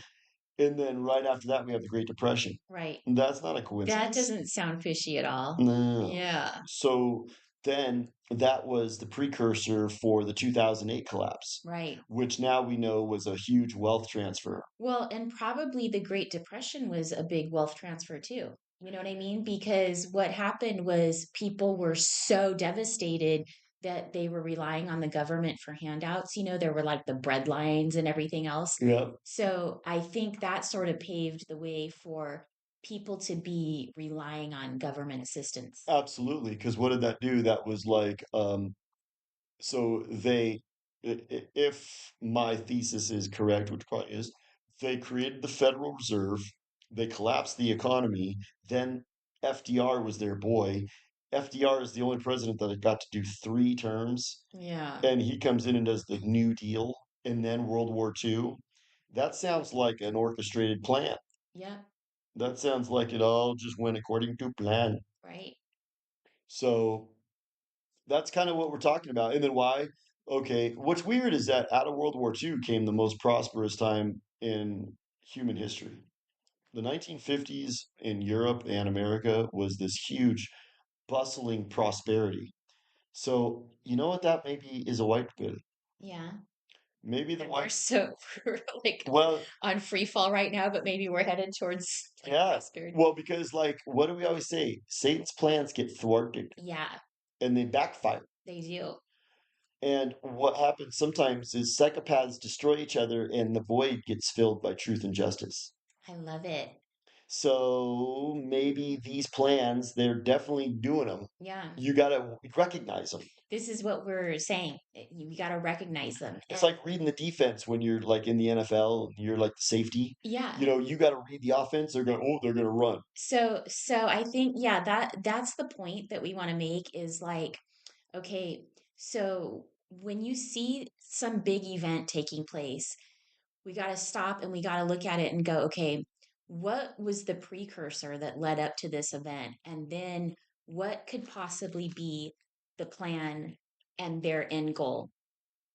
B: And then right after that, we have the Great Depression.
A: Right.
B: That's not a
A: That
B: coincidence.
A: doesn't sound fishy at all.
B: No.
A: Yeah.
B: So then that was the precursor for the 2008 collapse,
A: Right.
B: which now we know was a huge wealth transfer.
A: Well, and probably the Great Depression was a big wealth transfer too. You know what I mean? Because what happened was people were so devastated that they were relying on the government for handouts. You know, there were like the bread lines and everything else.
B: Yeah,
A: So I think that sort of paved the way for people to be relying on government assistance.
B: absolutely. Because what did that do? That was like, so if my thesis is correct, which probably is, they created the Federal Reserve, they collapsed the economy, then FDR was their boy. FDR is the only president that got to do 3 terms,
A: Yeah.
B: and he comes in and does the New Deal and then World War II. That sounds like an orchestrated plan.
A: Yeah.
B: That sounds like it all just went according to plan.
A: Right.
B: So that's kind of what we're talking about. And then why? Okay, what's weird is that out of World War II came the most prosperous time in human history. The 1950s in Europe and America was this huge, bustling prosperity. So, you know what that maybe is a white good.
A: Yeah.
B: Maybe the
A: And we're
B: white,
A: so we're like
B: well,
A: on free fall right now, but maybe we're headed towards like
B: yeah.
A: prosperity.
B: Well, because like, what do we always say? Satan's plans get thwarted
A: Yeah,
B: and they backfire.
A: they do.
B: And what happens sometimes is psychopaths destroy each other and the void gets filled by truth and justice.
A: I love it.
B: So maybe these plans, they're definitely doing them.
A: Yeah.
B: You got to recognize them.
A: This is what we're saying. You got to recognize them.
B: It's
A: And
B: like reading the defense when you're like in the NFL, and you're like the safety.
A: yeah.
B: You got to read the offense. They're going to run.
A: So I think yeah, that's the point that we want to make is like okay, so when you see some big event taking place, we got to stop and we got to look at it and go, okay, what was the precursor that led up to this event? And then what could possibly be the plan and their end goal?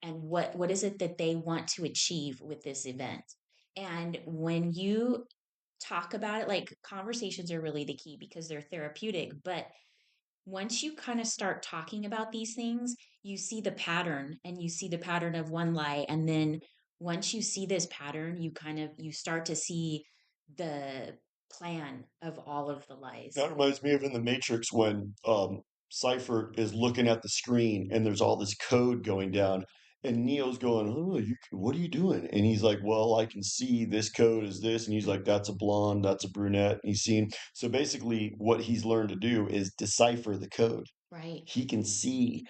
A: And what is it that they want to achieve with this event? And when you talk about it, like conversations are really the key because they're therapeutic, but once you kind of start talking about these things, you see the pattern and you see the pattern of one lie. And then once you see this pattern, you start to see the plan of all of the lies.
B: That reminds me of in the Matrix when Cypher is looking at the screen and there's all this code going down, and Neo's going, "Oh, what are you doing?" And he's like, "Well, I can see this code is this," and he's like, "That's a blonde, that's a brunette." And he's seen. So basically, what he's learned to do is decipher the code.
A: Right.
B: He can see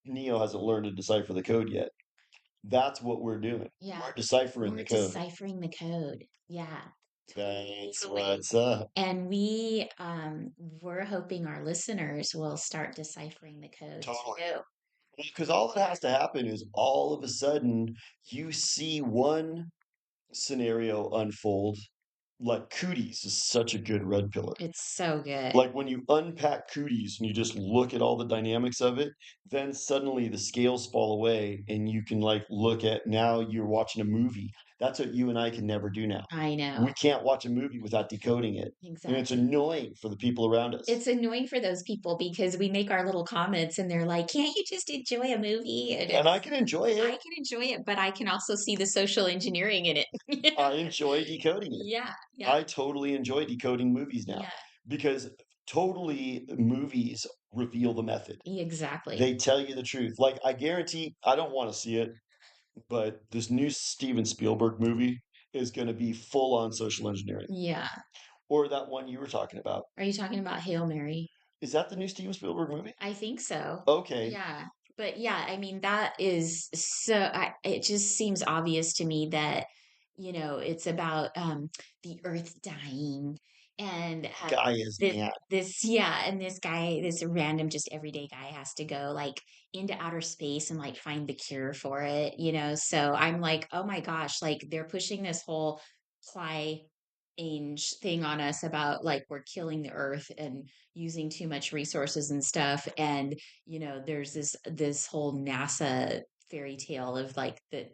B: Neo hasn't learned to decipher the code yet. That's what we're doing.
A: Yeah.
B: We're deciphering
A: We're
B: the code.
A: deciphering the code. Yeah.
B: That's
A: Totally.
B: what's up.
A: And we're hoping our listeners will start deciphering the code
B: Totally.
A: too.
B: Because all that has to happen is all of a sudden you see one scenario unfold. Like cooties is such a good red pillar.
A: It's so good.
B: Like when you unpack cooties and you just look at all the dynamics of it, then suddenly the scales fall away and you can like look at now you're watching a movie. That's what you and I can never do now.
A: I
B: We
A: know.
B: can't watch a movie without decoding it. And it's
A: Exactly.
B: annoying for the people around us.
A: It's annoying for those people because we make our little comments and they're like, "Can't you just enjoy a movie?" And
B: And I
A: it's
B: can enjoy
A: I
B: it.
A: can enjoy it, but I can also see the social engineering in it.
B: I enjoy decoding it.
A: Yeah, yeah,
B: I totally enjoy decoding movies now
A: yeah,
B: because totally movies reveal the method.
A: exactly.
B: They tell you the truth. Like I guarantee I don't want to see it, but this new Steven Spielberg movie is going to be full on social engineering.
A: Yeah.
B: Or that one you were talking about.
A: Are you talking about Hail Mary?
B: Is that the new Steven Spielberg movie?
A: I think so.
B: Okay.
A: Yeah. But yeah, I mean, that is it just seems obvious to me that, it's about the earth dying and
B: Guy is
A: this,
B: mad.
A: yeah, and this guy, this random, just everyday guy has to go like into outer space and like find the cure for it. So I'm like, oh my gosh, like they're pushing this whole climate change thing on us about like we're killing the earth and using too much resources and stuff. And there's this whole NASA fairy tale of like that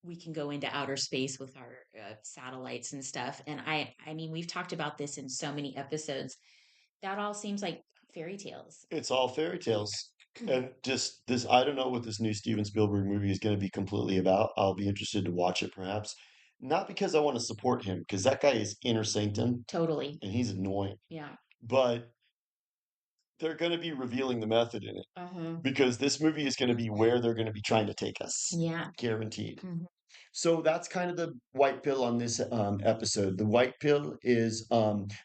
A: we can go into outer space with our satellites and stuff. And I mean, we've talked about this in so many episodes. That all seems like fairy tales.
B: It's all fairy tales. And just this, I don't know what this new Steven Spielberg movie is going to be completely about. I'll be interested to watch it perhaps. Not because I want to support him, because that guy is inner sanctum
A: Totally.
B: and he's annoying.
A: Yeah.
B: But they're going to be revealing the method in it
A: Uh-huh.
B: because this movie is going to be where they're going to be trying to take us.
A: Yeah.
B: Guaranteed.
A: Mhm.
B: So that's kind of the white pill on this episode. The white pill is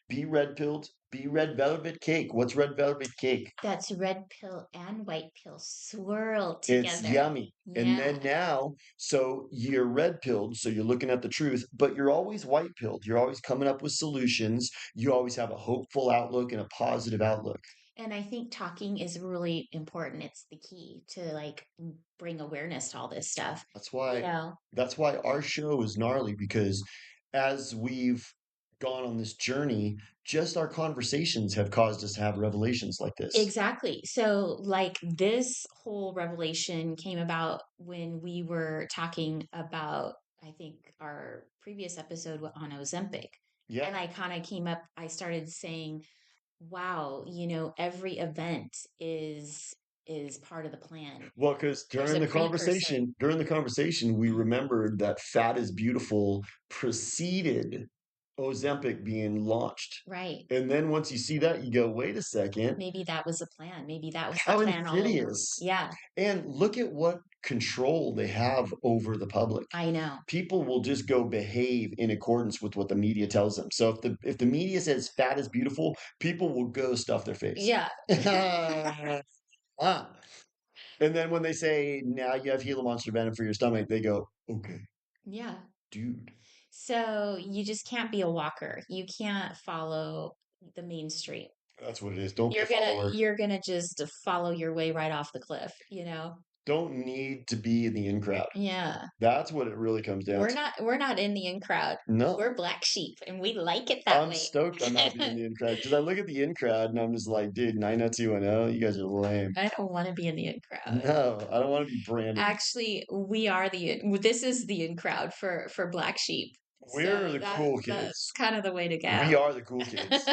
B: be red pilled, be red velvet cake. What's red velvet cake?
A: That's red pill and white pill swirled
B: It's
A: together.
B: yummy. And
A: Yeah.
B: then now, so you're red pilled, so you're looking at the truth, but you're always white pilled. You're always coming up with solutions. You always have a hopeful outlook and a positive outlook.
A: And I think talking is really important. It's the key to like bring awareness to all this stuff.
B: That's
A: You
B: why
A: know,
B: that's why our show is gnarly because as we've gone on this journey, just our conversations have caused us to have revelations like this.
A: exactly. So, like, this whole revelation came about when we were talking about, I think, our previous episode on Ozempic.
B: Yeah.
A: And I kind of came up, I started saying, wow, every event is part of the plan.
B: Well, because
A: There's a precursor.
B: during the conversation, we
A: Mhm.
B: remembered that Fat is Beautiful preceded Ozempic being launched.
A: Right.
B: And then once you see that, you go, wait a second,
A: Maybe that was a plan. Maybe that was the
B: how
A: plan all along.
B: insidious.
A: Yeah,
B: And look at what control they have over the public.
A: I know.
B: People will just go behave in accordance with what the media tells them. So if the media says fat is beautiful, people will go stuff their face.
A: Yeah.
B: Ah. And then when they say now you have Gila Monster Venom for your stomach, they go, okay,
A: Yeah.
B: dude.
A: So you just can't be a walker. You can't follow the mainstream.
B: That's what it is. Don't be
A: You're
B: a
A: gonna
B: follower.
A: you're gonna just follow your way right off the cliff.
B: Don't need to be in the in crowd.
A: Yeah.
B: That's what it really comes down
A: We're
B: to.
A: not in the in crowd.
B: No.
A: We're black sheep and we like it that
B: I'm
A: way.
B: stoked I'm not being in the in crowd because I look at the in crowd and I'm just like, dude, 90210, you guys are lame.
A: I don't want to be in the in crowd.
B: No, I don't want to be branded.
A: Actually, we are this is the in crowd for black sheep.
B: We're
A: So
B: the
A: that
B: cool
A: that's
B: kids.
A: kind of the way to
B: We
A: go.
B: are the cool kids.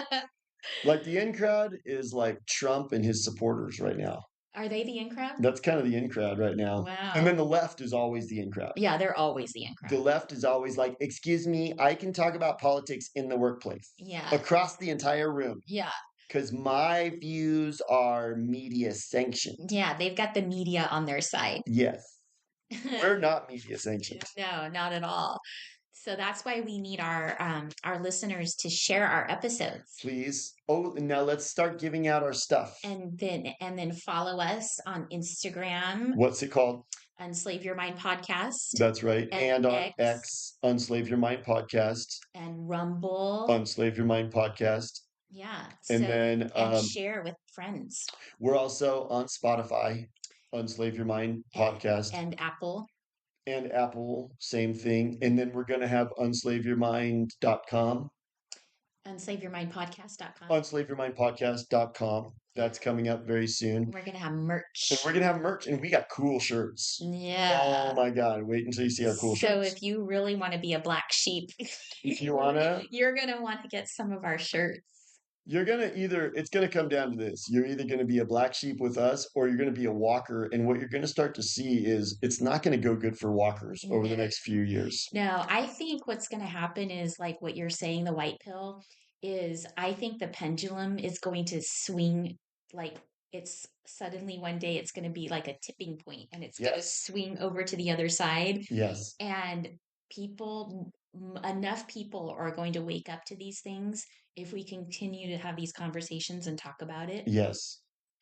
B: Like the in crowd is like Trump and his supporters right now.
A: Are they the in crowd?
B: That's kind of the in crowd right now. And
A: Wow.
B: then the left is always the in crowd.
A: Yeah, they're always the in
B: The
A: crowd.
B: left is always like, excuse me, I can talk about politics in the workplace
A: Yeah.
B: across the entire room
A: Yeah.
B: because my views are media sanctioned.
A: Yeah, they've got the media on their side.
B: Yes, we're not media sanctioned.
A: No, not at all. So that's why we need our listeners to share our episodes.
B: Please. Oh, and now let's start giving out our stuff.
A: And then follow us on Instagram,
B: What's it called?
A: Unslave Your Mind Podcast,
B: That's right. And on
A: X,
B: X, Unslave Your Mind Podcast,
A: and Rumble.
B: Unslave Your Mind Podcast.
A: Yeah.
B: And
A: So
B: then
A: and share with friends.
B: we're also on Spotify, Unslave Your Mind Podcast.
A: And Apple.
B: And Apple, same thing. And then we're going to have unslaveyourmind.com.
A: UnslaveYourMindPodcast.com.
B: UnslaveYourMindPodcast.com. That's coming up very soon.
A: We're going to have merch.
B: And we're going to have merch. And we got cool shirts.
A: Yeah.
B: Oh my God. Wait until you see our cool shirts.
A: So if you really want to be a black sheep,
B: if you want to,
A: you're going to want to get some of our shirts.
B: You're going to it's going to come down to this. You're either going to be a black sheep with us or you're going to be a walker. And what you're going to start to see is it's not going to go good for walkers over the next few years.
A: No, I think what's going to happen is like what you're saying, the white pill is I think the pendulum is going to swing like it's suddenly one day it's going to be like a tipping point and it's going to swing over to the other side.
B: Yes.
A: And enough people are going to wake up to these things if we continue to have these conversations and talk about it.
B: Yes.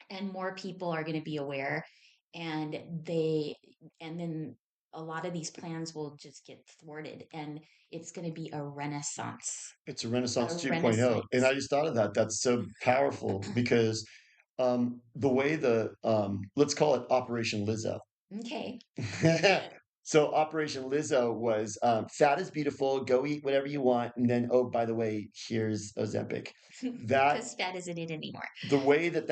A: And more people are going to be aware and then a lot of these plans will just get thwarted and it's going to be a renaissance.
B: It's a Renaissance 2.0. And I just thought of that. That's so powerful because the way let's call it Operation Lizzo.
A: Okay.
B: So Operation Lizzo was fat is beautiful, go eat whatever you want. And then, oh, by the way, here's Ozempic.
A: Because fat isn't it anymore.
B: The way that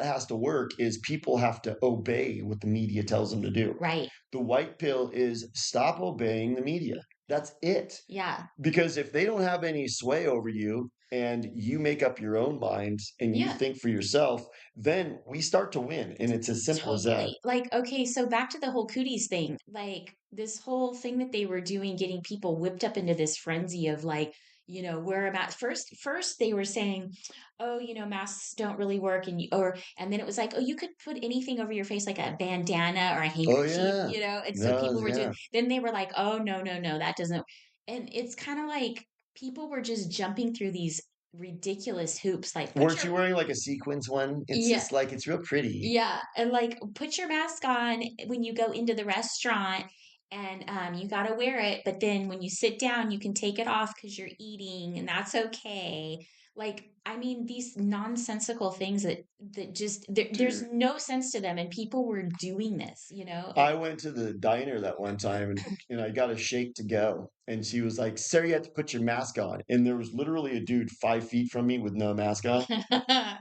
B: has to work is people have to obey what the media tells them to do.
A: Right.
B: The white pill is stop obeying the media. That's it.
A: Yeah.
B: Because if they don't have any sway over you and you make up your own mind and you think for yourself, then we start to win. And it's as simple as that.
A: Like, okay, so back to the whole cooties thing, like this whole thing that they were doing, getting people whipped up into this frenzy of like, wear a mask. First they were saying, oh, masks don't really work. And then it was like, oh, you could put anything over your face, like a bandana or a handkerchief, and so people were doing, then they were like, oh, no, that doesn't. And it's kind of like people were just jumping through these ridiculous hoops. Like,
B: weren't you wearing like a sequins one? It's just like, it's real pretty.
A: Yeah. And like, put your mask on when you go into the restaurant and you got to wear it. But then when you sit down, you can take it off because you're eating and that's okay. Like, I mean, these nonsensical things that just, there's no sense to them. And people were doing this,
B: I went to the diner that one time and I got a shake to go. And she was like, sir, you have to put your mask on. And there was literally a dude 5 feet from me with no mask on.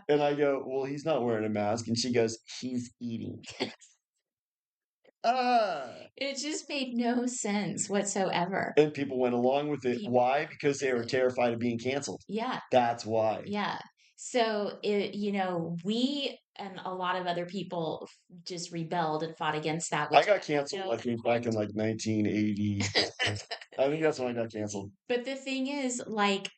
B: And I go, well, he's not wearing a mask. And she goes, he's eating.
A: It just made no sense whatsoever.
B: And people went along with it. Why? Because they were terrified of being canceled.
A: Yeah.
B: That's why.
A: Yeah. So, we and a lot of other people just rebelled and fought against that.
B: I got canceled, I think, back in like 1980. I think that's when I got canceled.
A: But the thing is, like,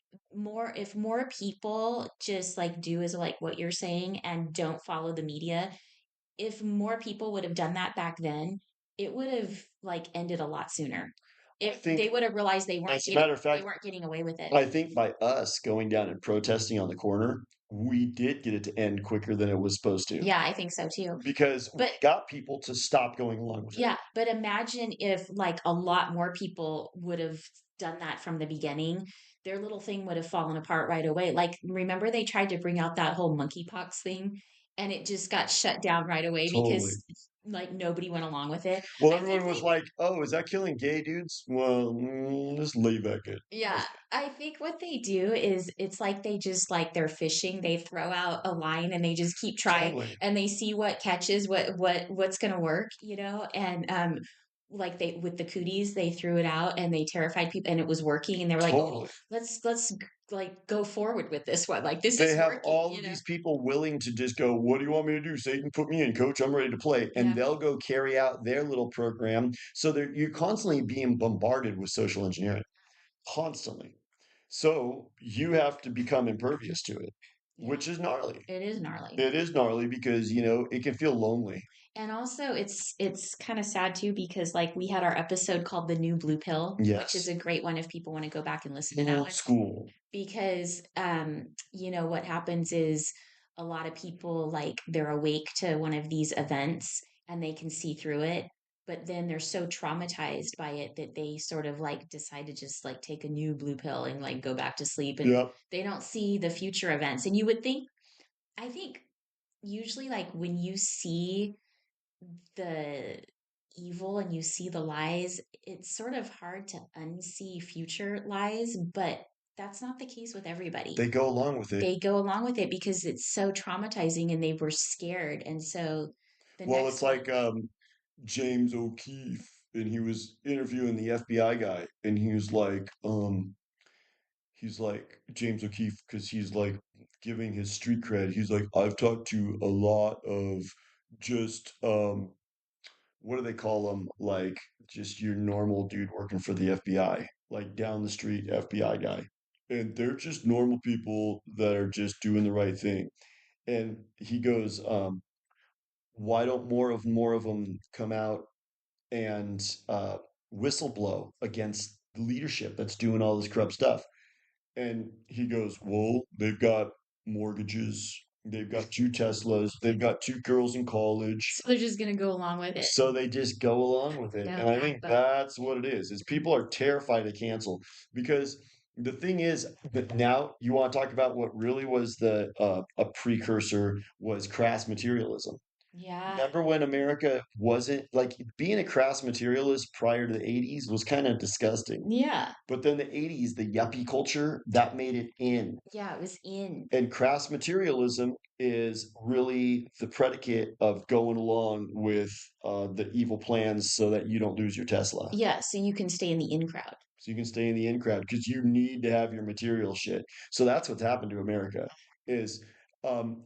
A: if more people just like do as like what you're saying and don't follow the media, if more people would have done that back then, it would have like ended a lot sooner. If they would have realized they weren't getting away with it.
B: I think by us going down and protesting on the corner, we did get it to end quicker than it was supposed to.
A: Yeah, I think so too.
B: Because we got people to stop going along with it.
A: Yeah, but imagine if like a lot more people would have done that from the beginning, their little thing would have fallen apart right away. Like, remember they tried to bring out that whole monkeypox thing and it just got shut down right away because like nobody went along with it.
B: Well, everyone was like, oh, is that killing gay dudes? Well, just leave that kid.
A: Yeah, I think what they do is it's like they just like they're fishing. They throw out a line and they just keep trying and they see what catches, what's going to work, and like they with the cooties, they threw it out and they terrified people and it was working and they were like, oh, let's like go forward with this one. Like this is working. They have
B: all of these people willing to just go, what do you want me to do? Satan, put me in, coach. I'm ready to play. And they'll go carry out their little program. So you're constantly being bombarded with social engineering. Constantly. So you have to become impervious to it.
A: Yeah,
B: which is gnarly.
A: it is gnarly.
B: It is gnarly because, it can feel lonely.
A: And also it's kind of sad too because like we had our episode called The New Blue Pill, which is
B: Yes.
A: a great one if people want to go back and listen to that
B: Old
A: one.
B: school.
A: Because what happens is a lot of people like they're awake to one of these events and they can see through it, but then they're so traumatized by it that they sort of like decide to just like take a new blue pill and like go back to sleep, and
B: Yep.
A: they don't see the future events. And you would think, I think usually like when you see the evil and you see the lies, it's sort of hard to unsee future lies, but that's not the case with everybody.
B: They go along with it.
A: They go along with it because it's so traumatizing and they were scared. And so the
B: Well, it's
A: next one,
B: like James O'Keefe, and he was interviewing the FBI guy, and he's like James O'Keefe, because he's like giving his street cred. He's like, I've talked to a lot of just what do they call them? Like just your normal dude working for the FBI, like down the street FBI guy. And they're just normal people that are just doing the right thing. And he goes, why don't more of them come out and whistle blow against the leadership that's doing all this corrupt stuff? And he goes, well, they've got mortgages, they've got two Teslas, they've got two girls in college.
A: so they're just going to go along with it.
B: So they just go along with it.
A: No
B: And I think
A: backbone.
B: that's what it is people are terrified to cancel because the thing is that now you want to talk about what really was the a precursor was crass materialism.
A: Yeah.
B: Remember when America wasn't like being a crass materialist prior to the 80s was kind of disgusting.
A: Yeah.
B: But then the 80s, the yuppie culture, that made it in.
A: Yeah. It was in.
B: And crass materialism is really the predicate of going along with the evil plans so that you don't lose your Tesla.
A: Yeah. So you can stay in the in crowd.
B: So you can stay in the in crowd because you need to have your material shit. So that's what's happened to America is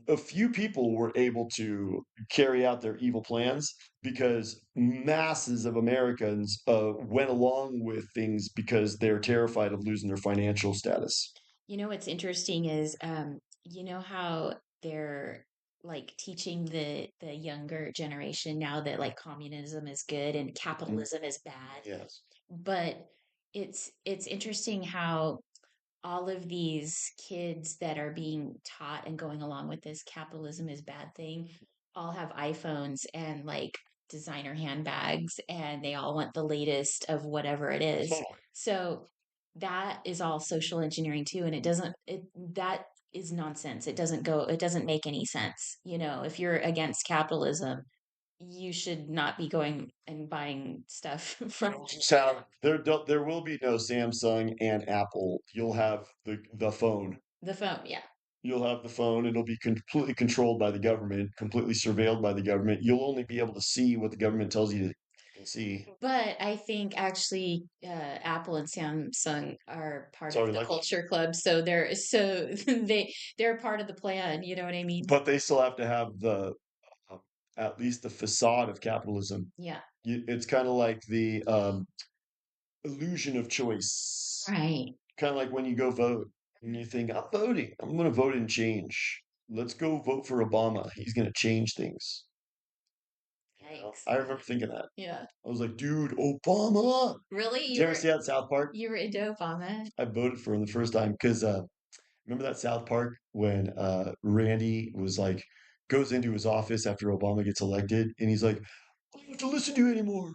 B: a few people were able to carry out their evil plans because masses of Americans went along with things because they're terrified of losing their financial status.
A: What's interesting is, how they're like teaching the younger generation now that like communism is good and
B: Mm,
A: capitalism is bad.
B: yes.
A: But it's interesting how all of these kids that are being taught and going along with this capitalism is bad thing all have iPhones and like designer handbags, and they all want the latest of whatever it is.
B: Totally.
A: So that is all social engineering too, and that is nonsense. It doesn't make any sense. If you're against capitalism, you should not be going and buying stuff from
B: There will be no Samsung and Apple. You'll have the phone.
A: the phone. Yeah.
B: You'll have the phone. It'll be completely controlled by the government, completely surveilled by the government. You'll only be able to see what the government tells you to see.
A: But I think actually, Apple and Samsung are part
B: It's
A: of
B: already
A: the
B: like that.
A: culture club, so they're part of the plan. You know what I mean?
B: But they still have to have uh, at least the facade of capitalism.
A: Yeah.
B: It's kind of like the illusion of choice.
A: Right.
B: Kind of like when you go vote and you think, I'm voting. I'm going to vote in change. Let's go vote for Obama. He's going to change things.
A: Yikes.
B: I remember thinking that.
A: Yeah.
B: I was like, dude, Obama.
A: Really?
B: Did you ever see that South Park?
A: You were into Obama?
B: I voted for him the first time because remember that South Park when Randy was like goes into his office after Obama gets elected and he's like, I don't have to listen to you anymore.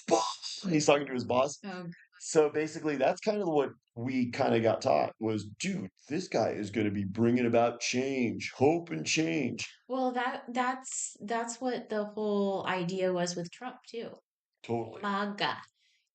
B: Boss. And he's talking to his boss.
A: Oh,
B: So basically, that's kind of what we kind of got taught was, dude, this guy is going to be bringing about change, hope and change.
A: well, that's what the whole idea was with Trump too.
B: Totally.
A: MAGA.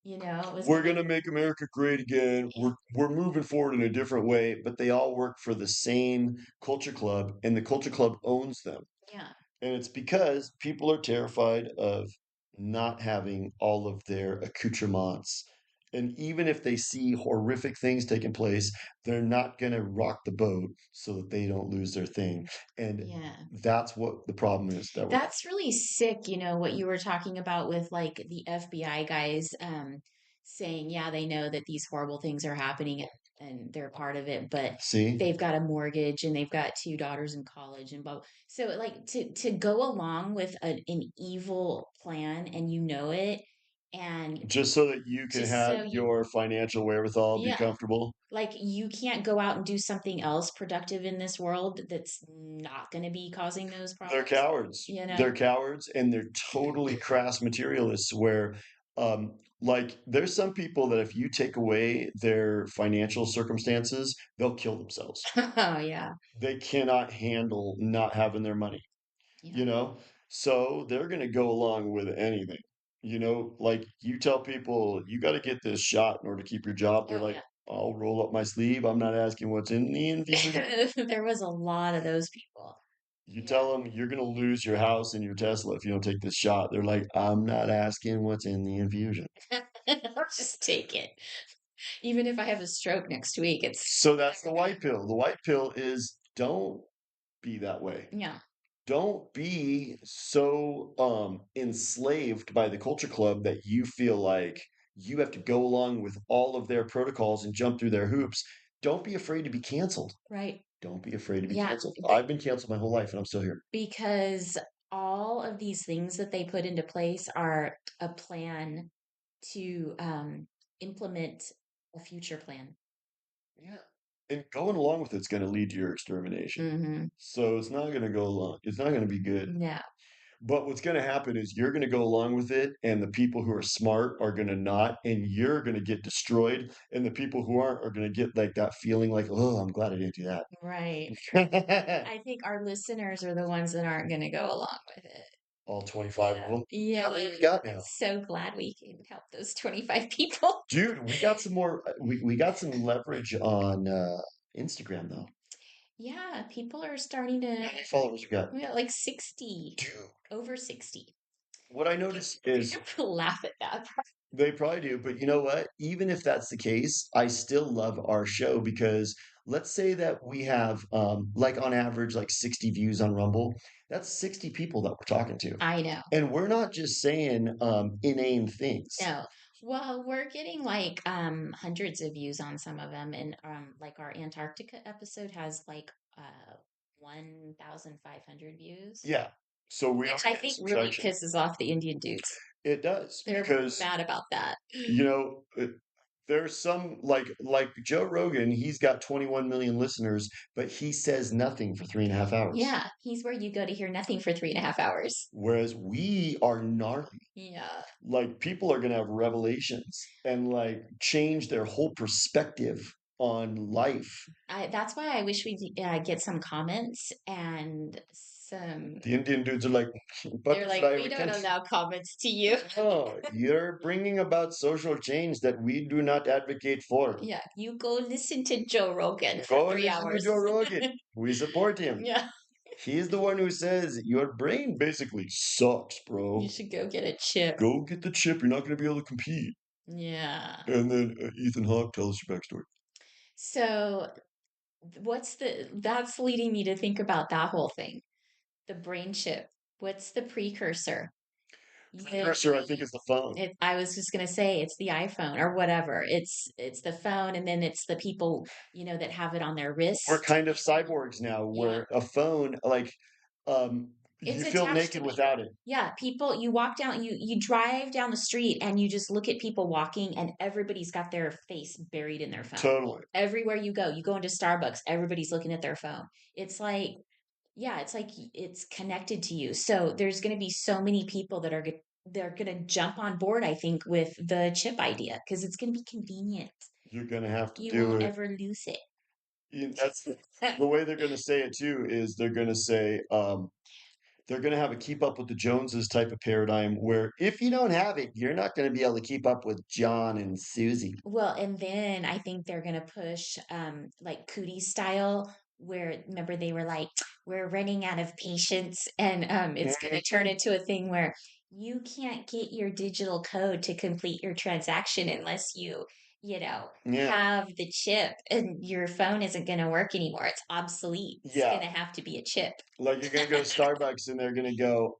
A: It was
B: We're
A: gonna
B: going to make America great again. We're moving forward in a different way, but they all work for the same culture club, and the culture club owns them.
A: yeah.
B: And it's because people are terrified of not having all of their accoutrements. And even if they see horrific things taking place, they're not going to rock the boat so that they don't lose their thing. And
A: Yeah.
B: that's what the problem is that we're
A: That's really sick, what you were talking about with like the FBI guys saying, yeah, they know that these horrible things are happening. and they're part of it, but
B: See,
A: they've got a mortgage and they've got two daughters in college and blah. So like to go along with an evil plan and you know it, and
B: just so that you can
A: just
B: have
A: so you,
B: your financial wherewithal be
A: yeah,
B: comfortable.
A: like you can't go out and do something else productive in this world that's not going to be causing those
B: They're
A: problems,
B: cowards.
A: you know?
B: They're cowards, and they're totally crass materialists. Where, like, there's some people that if you take away their financial circumstances, they'll kill themselves.
A: Oh, yeah.
B: They cannot handle not having their money,
A: Yeah.
B: you know? So they're going to go along with anything. Like you tell people, you got to get this shot in order to keep your job. They're
A: Oh,
B: like,
A: yeah.
B: I'll roll up my sleeve. I'm not asking what's in the infusion.
A: There was a lot of those people.
B: You
A: Yeah.
B: tell them you're going to lose your house and your Tesla if you don't take this shot. They're like, I'm not asking what's in the infusion.
A: I'll just take it. Even if I have a stroke next week, it's
B: So that's the
A: never gonna.
B: white pill. The white pill is don't be that way.
A: Yeah.
B: Don't be so enslaved by the culture club that you feel like you have to go along with all of their protocols and jump through their hoops. Don't be afraid to be canceled.
A: Right.
B: Don't be afraid to be
A: Yeah.
B: canceled. I've been canceled my whole life and I'm still here.
A: Because all of these things that they put into place are a plan to implement a future plan.
B: Yeah. And going along with it's going to lead to your extermination.
A: Mm-hmm.
B: So it's not going to go along. It's not going to be good.
A: No.
B: But what's going to happen is you're going to go along with it, and the people who are smart are going to not, and you're going to get destroyed. And the people who aren't are going to get like that feeling like, oh, I'm glad I didn't do
A: Right.
B: that.
A: I think our listeners are the ones that aren't going to go along with it.
B: All 25 of
A: Yeah.
B: them.
A: Yeah.
B: How many we got now?
A: So glad we can help those 25 people.
B: Dude, we got some more. We got some leverage on Instagram, though.
A: Yeah, people are starting to.
B: How many followers we got?
A: We got like 60,
B: Dude,
A: over 60.
B: what I noticed is
A: People laugh at that.
B: they probably do, but you know what? Even if that's the case, I still love our show because let's say that we have like on average like 60 views on Rumble. That's 60 people that we're talking to.
A: I know.
B: And we're not just saying inane things.
A: No. Well, we're getting like hundreds of views on some of them, and like our Antarctica episode has like 1,500 views,
B: Yeah. So we are
A: which I
B: getting
A: think
B: some
A: really
B: traction.
A: pisses off the Indian dudes.
B: It does
A: They're
B: because
A: mad about that.
B: you know there's some like Joe Rogan. He's got 21 million listeners, but he says nothing for 3.5 hours.
A: Yeah, he's where you go to hear nothing for 3.5 hours.
B: Whereas we are gnarly.
A: Yeah.
B: Like people are going to have revelations and like change their whole perspective on life.
A: That's why I wish we get some comments and some.
B: The Indian dudes are like,
A: They're like,
B: butterfly
A: we don't
B: retention.
A: allow comments to you.
B: Oh, you're bringing about social change that we do not advocate for.
A: Yeah, you go listen to Joe Rogan for
B: Go
A: 3
B: listen to
A: hours.
B: Joe Rogan. We support him.
A: Yeah,
B: He's the one who says your brain basically sucks,
A: you
B: bro.
A: should go get a chip.
B: Go get the chip. You're not going to be able to compete.
A: Yeah.
B: And then Ethan Hawke, tell us your backstory.
A: So, that's leading me to think about that whole thing. The brain chip. What's the precursor?
B: Precursor, I think, is the phone.
A: I was just gonna say it's the iPhone or whatever. It's the phone, and then it's the people that have it on their
B: We're
A: wrist.
B: kind of cyborgs now,
A: Yeah,
B: where a phone, like,
A: it's
B: you feel
A: attached to
B: naked
A: me.
B: without it.
A: Yeah, people. You walk down, you drive down the street, and you just look at people walking, and everybody's got their face buried in their phone.
B: Totally.
A: Everywhere you go into Starbucks, everybody's looking at their phone. It's like, yeah, it's like it's connected to you. So there's going to be so many people that are they're going to jump on board, I think, with the chip idea because it's going to be convenient.
B: You're going to have to
A: You
B: do
A: won't
B: it.
A: ever lose it.
B: That's the way they're going to say it too, is they're going to say, they're going to have a keep up with the Joneses type of paradigm where if you don't have it, you're not going to be able to keep up with John and Susie.
A: Well, and then I think they're going to push like cootie style, where remember they were like, we're running out of patience, and it's going to turn into a thing where you can't get your digital code to complete your transaction unless you
B: Yeah.
A: have the chip, and your phone isn't going to work anymore. It's obsolete. It's
B: Yeah.
A: going to have to be a chip.
B: Like you're going to go to Starbucks and they're going to go,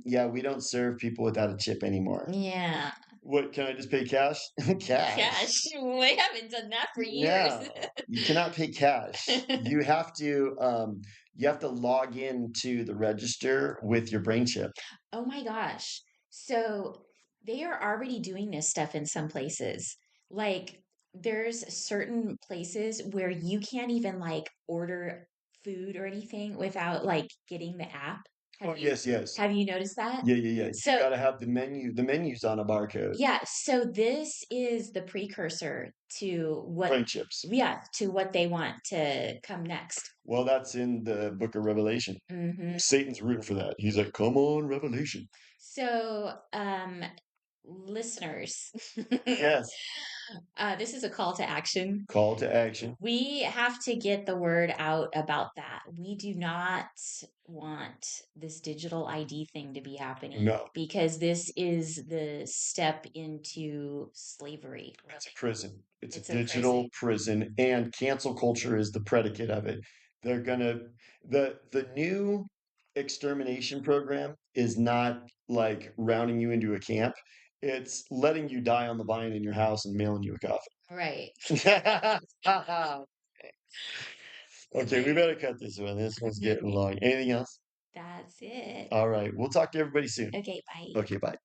B: yeah, we don't serve people without a chip anymore.
A: Yeah.
B: What, can I just pay cash?
A: Cash.
B: Cash.
A: We haven't done that for years.
B: No, you cannot pay cash. You have to log into the register with your brain chip.
A: Oh my gosh. So they are already doing this stuff in some places. Like there's certain places where you can't even like order food or anything without like getting the app.
B: Oh, yes, yes.
A: Have you noticed that?
B: Yeah, yeah, yeah. You
A: So
B: gotta have the menu. The menu's on a barcode.
A: yeah, so this is the precursor to what
B: Brain chips.
A: yeah, to what they want to come next.
B: Well, that's in the book of Revelation.
A: Hmm.
B: Satan's rooting for that. He's like, come on, Revelation.
A: So, listeners,
B: Yes.
A: this is a call to action.
B: Call to action.
A: We have to get the word out about that. We do not want this digital ID thing to be happening
B: No,
A: because this is the step into slavery.
B: it's a prison. It's a
A: It's a prison.
B: digital prison, and cancel culture is the predicate of it. They're gonna the new extermination program is not like rounding you into a camp. It's letting you die on the vine in your house and mailing you a
A: Right.
B: coffin. Okay, we
A: Okay.
B: better cut this one. This one's getting long. Anything else?
A: That's it.
B: All right. We'll talk to everybody soon.
A: Okay, bye.
B: Okay, bye.